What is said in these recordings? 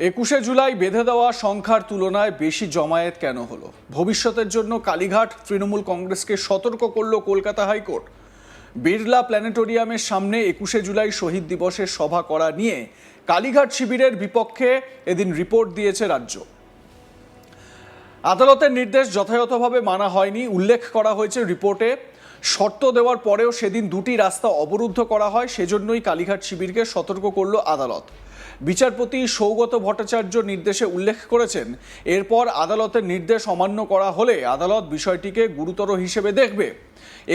21শে জুলাই বেঁধে দেওয়া সংখ্যার তুলনায় বেশি জমায়েত কেন হলো? ভবিষ্যতের জন্য কালীঘাট তৃণমূল কংগ্রেসকে সতর্ক করল কলকাতা হাইকোর্ট। বিড়লা প্ল্যানেটোরিয়ামের সামনে 21শে জুলাই শহীদ দিবসের সভা করা নিয়ে কালীঘাট শিবিরের বিপক্ষে এদিন রিপোর্ট দিয়েছে রাজ্য। আদালতের নির্দেশ যথাযথভাবে মানা হয়নি উল্লেখ করা হয়েছে রিপোর্টে। শর্ত দেওয়ার পরেও সেদিন দুটি রাস্তা অবরুদ্ধ করা হয়, সেজন্যই কালীঘাট শিবিরকে সতর্ক করল আদালত। বিচারপতি সৌগত ভট্টাচার্য নির্দেশে উল্লেখ করেছেন, এরপর আদালতের নির্দেশ অমান্য করা হলে আদালত বিষয়টিকে গুরুতর হিসেবে দেখবে।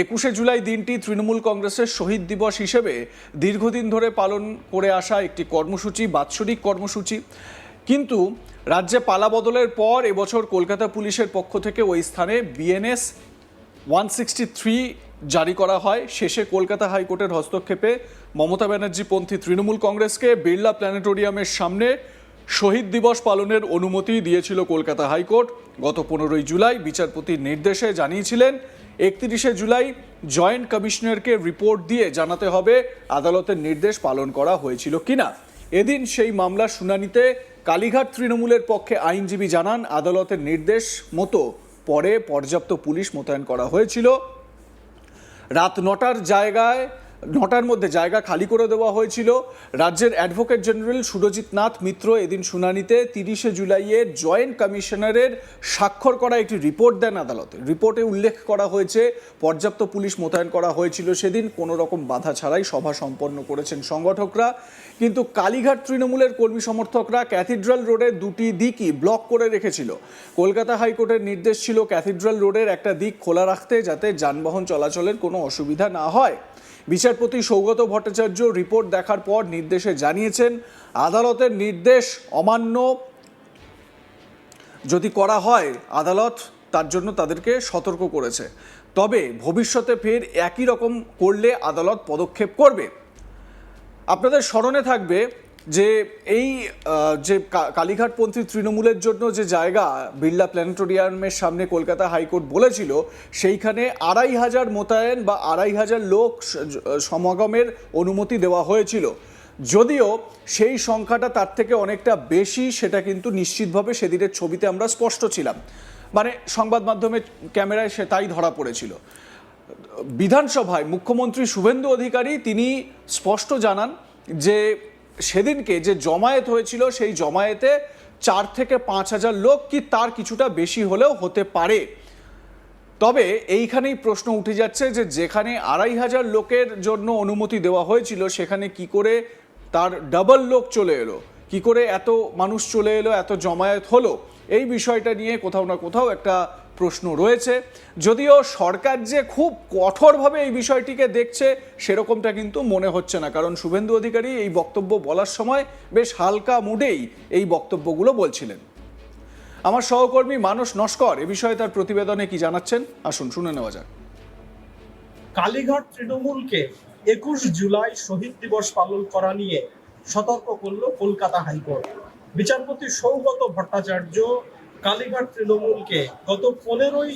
21শে জুলাই দিনটি তৃণমূল কংগ্রেসের শহীদ দিবস হিসেবে দীর্ঘদিন ধরে পালন করে আসা একটি কর্মসূচি, বাৎসরিক কর্মসূচি। কিন্তু রাজ্যে পালাবদলের পর এবছর কলকাতা পুলিশের পক্ষ থেকে ওই স্থানে বিএনএস 163 জারি করা হয়। শেষে কলকাতা হাইকোর্টের হস্তক্ষেপে মমতা ব্যানার্জি পন্থী তৃণমূল কংগ্রেসকে বিড়লা প্ল্যানেটোরিয়ামের সামনে শহীদ দিবস পালনের অনুমতি দিয়েছিল কলকাতা হাইকোর্ট। গত 15ই জুলাই বিচারপতির নির্দেশে জানিয়েছিলেন 31শে জুলাই জয়েন্ট কমিশনারকে রিপোর্ট দিয়ে জানাতে হবে আদালতের নির্দেশ পালন করা হয়েছিল কিনা। এদিন সেই মামলার শুনানিতে কালীঘাট তৃণমূলের পক্ষে আইনজীবী জানান, আদালতের নির্দেশ মতো পরে পর্যাপ্ত পুলিশ মোতায়েন করা হয়েছিল। রাত 9টার মধ্যে জায়গা খালি করে দেওয়া হয়েছিল। রাজ্যের অ্যাডভোকেট জেনারেল সুরজিৎ নাথ মিত্র এদিন শুনানিতে 30শে জুলাইয়ের জয়েন্ট কমিশনারের স্বাক্ষর করা একটি রিপোর্ট দেন আদালতে। রিপোর্টে উল্লেখ করা হয়েছে পর্যাপ্ত পুলিশ মোতায়েন করা হয়েছিল সেদিন, কোনো রকম বাধা ছাড়াই সভা সম্পন্ন করেছেন সংগঠকরা। কিন্তু কালীঘাট তৃণমূলের কর্মী সমর্থকরা ক্যাথিড্রাল রোডের দুটি দিকই ব্লক করে রেখেছিল। কলকাতা হাইকোর্টের নির্দেশ ছিল ক্যাথিড্রাল রোডের একটা দিক খোলা রাখতে, যাতে যানবাহন চলাচলের কোনো অসুবিধা না হয়। বিচারপতি সৌগত ভট্টাচার্য রিপোর্ট দেখার পর নির্দেশে জানিয়েছেন, আদালতের নির্দেশ অমান্য যদি করা হয় আদালত তার জন্য তাদেরকে সতর্ক করেছে। তবে ভবিষ্যতে ফের একই রকম করলে আদালত পদক্ষেপ করবে। আপনাদের স্মরণে থাকবে যে এই যে কালীঘাটপন্থী তৃণমূলের জন্য যে জায়গা বিড়লা প্ল্যানেটোরিয়ামের সামনে কলকাতা হাইকোর্ট বলেছিল, সেইখানে 2500 মোতায়েন বা 2500 লোক সমাগমের অনুমতি দেওয়া হয়েছিল। যদিও সেই সংখ্যাটা তার থেকে অনেকটা বেশি, সেটা কিন্তু নিশ্চিতভাবে সেদিনের ছবিতে আমরা স্পষ্ট ছিলাম, মানে সংবাদ মাধ্যমে ক্যামেরায় সে তাই ধরা পড়েছিল। বিধানসভায় মুখ্যমন্ত্রী শুভেন্দু অধিকারী তিনি স্পষ্ট জানান যে সেদিনকে যে জমায়েত হয়েছিল সেই জমায়েতে 4 থেকে 5000 লোক কি তার কিছুটা বেশি হলেও হতে পারে। তবে এইখানেই প্রশ্ন উঠে যাচ্ছে যে যেখানে 2500 লোকের জন্য অনুমতি দেওয়া হয়েছিল সেখানে কি করে তার ডাবল লোক চলে এলো, কি করে এত মানুষ চলে এলো, এত জমায়েত হলো। এই বিষয়টা নিয়ে কোথাও না কোথাও একটা প্রশ্ন রয়েছে। যদিও সরকার যে খুব কঠোরভাবে এই বিষয়টিকে দেখছে সেরকমটা কিন্তু মনে হচ্ছে না, কারণ শুভেন্দু অধিকারী এই বক্তব্য বলার সময় বেশ হালকা মুডেই এই বক্তব্যগুলো বলছিলেন। আমার সহকর্মী মানস নস্কর এ বিষয়ে তার প্রতিবেদনে কি জানাচ্ছেন, আসুন শুনে নেওয়া যাক। কালীঘাট তৃণমূলকে 21 জুলাই শহীদ দিবস পালন করা নিয়ে সতর্ক করল কলকাতা হাইকোর্ট। বিচারপতি সৌগত ভট্টাচার্য কালীঘাট তৃণমূলকে গত 15ই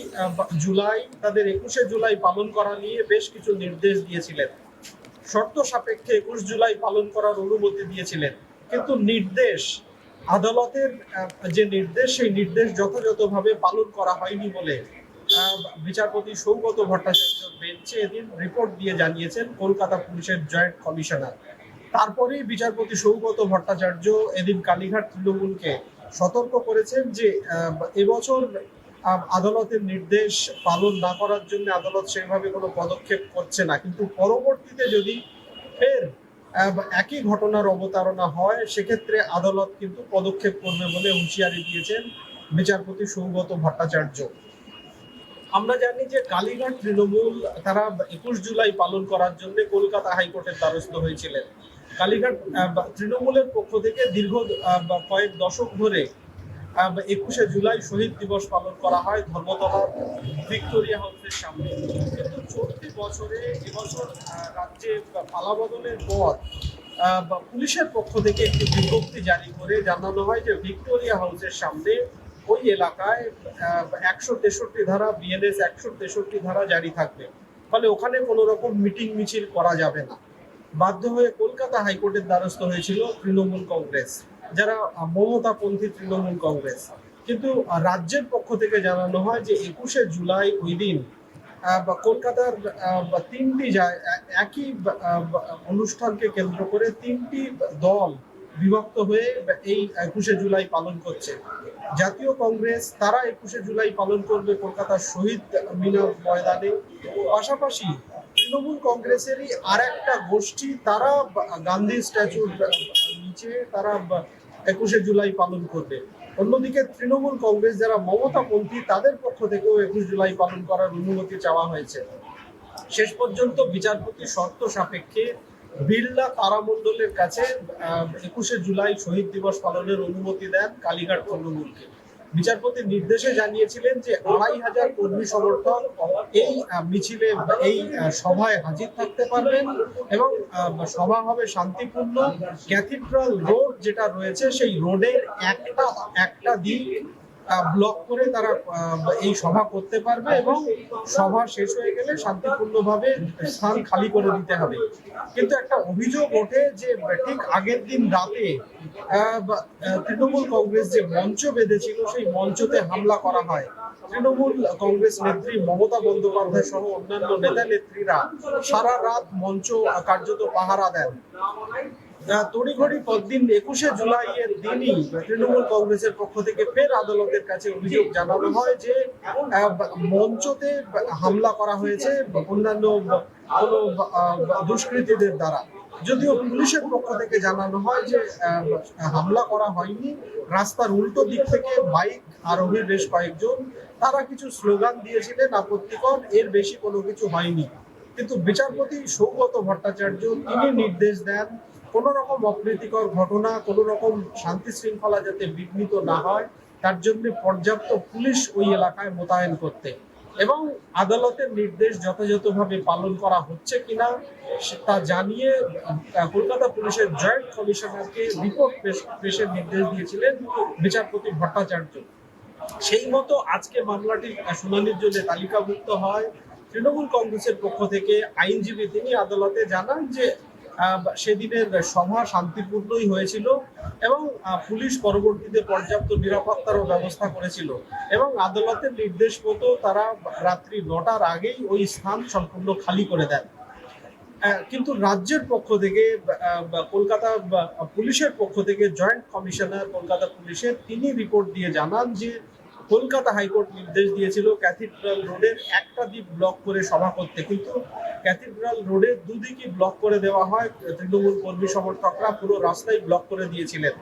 জুলাই তাদের 21শে জুলাই পালন করা নিয়ে বেশ কিছু নির্দেশ দিয়েছিলেন। শর্ত সাপেক্ষে 21 জুলাই পালন করার অনুমতি দিয়েছিলেন, কিন্তু আদালতের যে নির্দেশ সেই নির্দেশ যথাযথভাবে পালন করা হয়নি বলে বিচারপতি সৌগত ভট্টাচার্য বেঞ্চে এদিন রিপোর্ট দিয়ে জানিয়েছেন কলকাতা পুলিশের জয়েন্ট কমিশনার। তারপরেই বিচারপতি সৌগত ভট্টাচার্য এদিন কালীঘাট তৃণমূলকে সতর্ক করেছেন যে এবছর আদালতের নির্দেশ পালন না করার জন্য আদালত সেভাবে কোনো পদক্ষেপ করছে না, কিন্তু পরবর্তীতে যদি ফের একই ঘটনার অবতারণা হয় সেক্ষেত্রে আদালত কিন্তু পদক্ষেপ করবে বলে হুঁশিয়ারি দিয়েছেন বিচারপতি সৌগত ভট্টাচার্য। আমরা জানি যে কালীঘাট তৃণমূল তারা 21 জুলাই পালন করার জন্য কলকাতা হাইকোর্টের দ্বারস্থ হয়েছিলেন। কালীঘাট তৃণমূলের পক্ষ থেকে দীর্ঘ কয়েক দশক ধরে 21শে জুলাই শহীদ দিবস পালন করা হয় ধর্মতলার ভিক্টোরিয়া হাউসের সামনে। কিন্তু চলতি বছরে এবছর রাজ্যে পালাবদলের পর পুলিশের পক্ষ থেকে একটি বিজ্ঞপ্তি জারি করে জানানো হয় যে ভিক্টোরিয়া হাউসের সামনে ওই এলাকায় 163 ধারা বিএনএস 163 ধারা জারি থাকবে, ফলে ওখানে কোনো রকম মিটিং মিছিল করা যাবে না। বাধ্য হয়ে কলকাতা হাইকোর্টের দ্বারস্থ হয়েছিল তৃণমূল কংগ্রেস। যারা মমতাপন্থী তৃণমূল কংগ্রেস। কিন্তু রাজ্যের পক্ষ থেকে জানানো হয় যে 21শে জুলাই ওই দিন কলকাতার তিনটি একই অনুষ্ঠানকে কেন্দ্র করে তিনটি দল বিভক্ত হয়ে এই 21শে জুলাই পালন করছে। জাতীয় কংগ্রেস তারা 21শে জুলাই পালন করবে কলকাতার শহীদ মিনার ময়দানে। পাশাপাশি তৃণমূল কংগ্রেসেরই আর একটা গোষ্ঠী তারা গান্ধী স্ট্যাচুর নিচে তারা 21শে জুলাই পালন করবে। অন্যদিকে তৃণমূল কংগ্রেস যারা মমতাপন্থী তাদের পক্ষ থেকেও 21 জুলাই পালন করার অনুমতি চাওয়া হয়েছে। শেষ পর্যন্ত বিচারপতি শর্ত সাপেক্ষে বিড়লা তারামণ্ডলের কাছে 21শে জুলাই শহীদ দিবস পালনের অনুমতি দেন কালীঘাট তৃণমূলকে। বিচারপতি নির্দেশে জানিয়েছিলেন যে 2500 কর্মী সমর্থক এই মিছিলে এই সভায় হাজির থাকতে পারবেন এবং সভা হবে শান্তিপূর্ণ। ক্যাথিড্রাল রোড যেটা রয়েছে সেই রোডের একটা দিক ব্লক করে তারা এই সভা করতে পারবে এবং সভা শেষ হয়ে গেলে শান্তিপূর্ণভাবে স্থান খালি করে দিতে হবে। কিন্তু একটা অভিযোগ ওঠে যে ঠিক আগের দিন রাতে তৃণমূল কংগ্রেস যে মঞ্চ বেঁধেছিল সেই মঞ্চতে হামলা করা হয়। তৃণমূল কংগ্রেস নেত্রী মমতা বন্দ্যোপাধ্যায় সহ অন্যান্য নেতা নেত্রীরা সারা রাত মঞ্চ কার্যত পাহারা দেন। তড়িঘড়ি পরদিন 21শে জুলাই এর দিনই তৃণমূল কংগ্রেসের পক্ষ থেকে ফের আদালতের কাছে অভিযোগ জানানো হয় যে মঞ্চতে হামলা করা হয়েছে অন্যান্য কোনো দুষ্কৃতীদের দ্বারা। যদিও পুলিশের পক্ষ থেকে জানানো হয় যে হামলা করা হয়নি, রাস্তার উল্টো দিক থেকে বাইক আরোহী বেশ কয়েকজন তারা কিছু স্লোগান দিয়েছিলেন আপত্তিকর, এর বেশি কোনো কিছু হয়নি। কিন্তু বিচারপতি সৌগত ভট্টাচার্য তিনি নির্দেশ দেন কোন রকম অপ্রীতিকর ঘটনা, কোন রকম শান্তি শৃঙ্খলা যাতে বিঘ্নিত না হয় তার জন্য পর্যাপ্ত পুলিশ ওই এলাকায় মোতায়েন করতে এবং আদালতের নির্দেশ যথাযথভাবে পালন করা হচ্ছে কিনা তা জানিয়ে কলকাতা পুলিশের জয়েন্ট কমিশনারকে রিপোর্ট পেশের নির্দেশ দিয়েছিলেন বিচারপতি ভট্টাচার্য। সেই মতো আজকে মামলাটি শুনানির জন্য তালিকাভুক্ত হয়। তৃণমূল কংগ্রেসের পক্ষ থেকে আইনজীবী তিনি আদালতে জানান যে সেদিনের সভা শান্তিপূর্ণই হয়েছিল এবং পুলিশ পরবর্তীতে পর্যাপ্ত নিরাপত্তারও ব্যবস্থা করেছিল এবং আদালতের নির্দেশ মতো তারা রাত্রি 9টার আগেই ওই স্থান সম্পূর্ণ খালি করে দেন। কিন্তু রাজ্যের পক্ষ থেকে কলকাতা পুলিশের পক্ষ থেকে জয়েন্ট কমিশনার কলকাতা পুলিশের তিনি রিপোর্ট দিয়ে জানান যে কলকাতা হাইকোর্ট নির্দেশ দিয়েছিল ক্যাথিড্রাল রোডের একটা দিক ব্লক করে সভা করতে, কিন্তু ক্যাথিড্রাল রোডের দুদিকই ব্লক করে দেওয়া হয়। তৃণমূল কর্মী সমর্থকরা পুরো রাস্তায় ব্লক করে দিয়েছিলেন।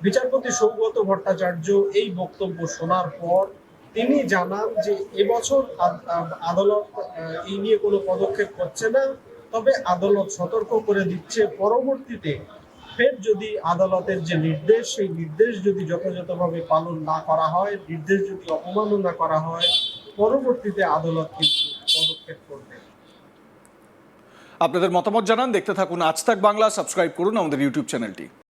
বিচারপতি সৌগত ভট্টাচার্য এই বক্তব্য শোনার পর তিনি জানান যে এবছর আদালত এই নিয়ে কোনো পদক্ষেপ করছে না, তবে আদালত সতর্ক করে দিচ্ছে পরবর্তীতে ফের যদি আদালতের যে নির্দেশ সেই নির্দেশ যদি যথাযথভাবে পালন না করা হয়, নির্দেশ যদি অবমাননা করা হয়, পরবর্তীতে আদালত কিন্তু পদক্ষেপ করবে। আপনাদের মতামত জানান, দেখতে থাকুন আজ তাক বাংলা, সাবস্ক্রাইব করুন আমাদের ইউটিউব চ্যানেলটি।